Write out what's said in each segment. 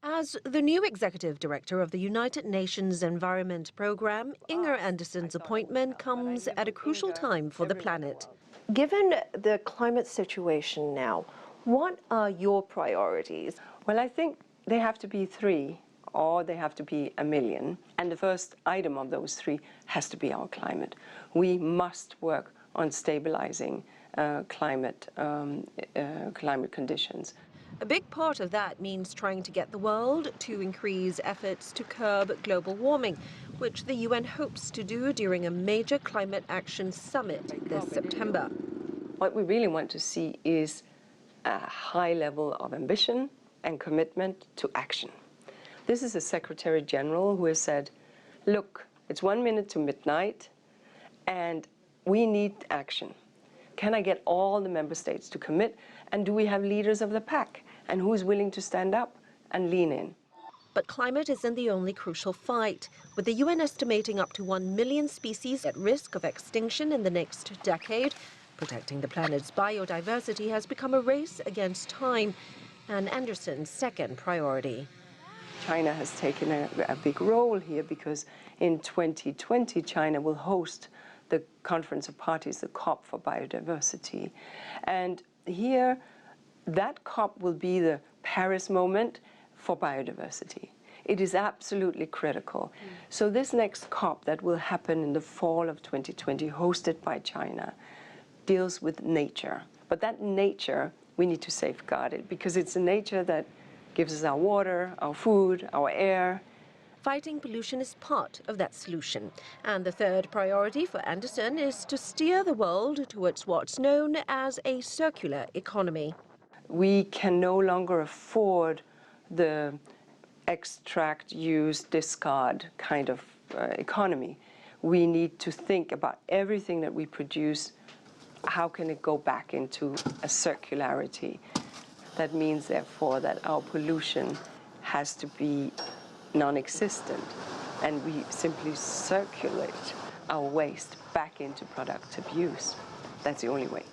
As the new executive director of the United Nations Environment Programme, Andersen's appointment comes at a crucial time for the planet. Given the climate situation now, what are your priorities? Well, I think they have to be three, or they have to be a million. And the first item of those three has to be our climate. We must work on stabilizing climate conditions. A big part of that means trying to get the world to increase efforts to curb global warming, which the UN hopes to do during a major climate action summit this September. What we really want to see is a high level of ambition and commitment to action. This is a Secretary General who has said, look, it's 1 minute to midnight and we need action. Can I get all the member states to commit? And do we have leaders of the pack? And who's willing to stand up and lean in? But climate isn't the only crucial fight. With the UN estimating up to 1 million species at risk of extinction in the next decade, protecting the planet's biodiversity has become a race against time, and Andersen's second priority. China has taken a big role here because in 2020 China will host the Conference of Parties, the COP for biodiversity. And here, that COP will be the Paris moment for biodiversity. It is absolutely critical. So this next COP that will happen in the fall of 2020, hosted by China, deals with nature. But that nature, we need to safeguard it because it's a nature that gives us our water, our food, our air. Fighting pollution is part of that solution. And the third priority for Andersen is to steer the world towards what's known as a circular economy. We can no longer afford the extract, use, discard kind of economy. We need to think about everything that we produce. How can it go back into a circularity? That means, therefore, that our pollution has to be non-existent, and we simply circulate our waste back into productive use. That's the only way.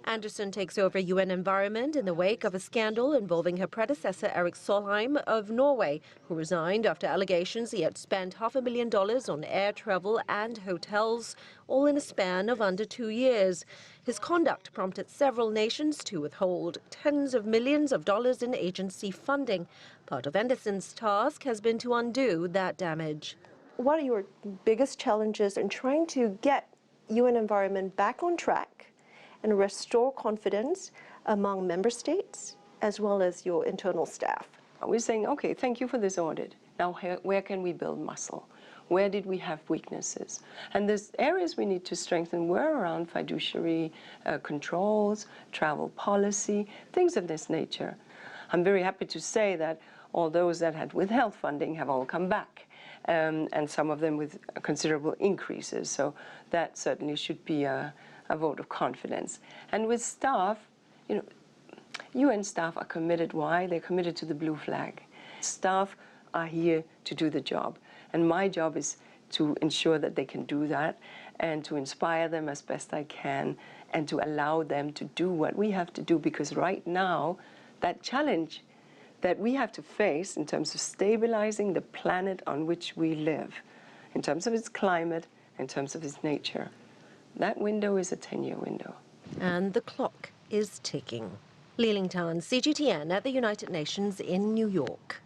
Andersen takes over UN Environment in the wake of a scandal involving her predecessor Erik Solheim of Norway, who resigned after allegations he had spent $500,000 on air travel and hotels, all in a span of under 2 years. His conduct prompted several nations to withhold tens of millions of dollars in agency funding. Part of Andersen's task has been to undo that damage. What are your biggest challenges in trying to get UN Environment back on track and restore confidence among member states as well as your internal staff? We're saying, okay, thank you for this audit. Now, where can we build muscle? Where did we have weaknesses? And there's areas we need to strengthen were around fiduciary controls, travel policy, things of this nature. I'm very happy to say that all those that had withheld funding have all come back, and some of them with considerable increases. So that certainly should be a vote of confidence. And with staff, you know, UN staff are committed. Why? They're committed to the blue flag. Staff are here to do the job. And my job is to ensure that they can do that and to inspire them as best I can and to allow them to do what we have to do, because right now, that challenge that we have to face in terms of stabilizing the planet on which we live, in terms of its climate, in terms of its nature, that window is a 10-year window. And the clock is ticking. Liling, CGTN at the United Nations in New York.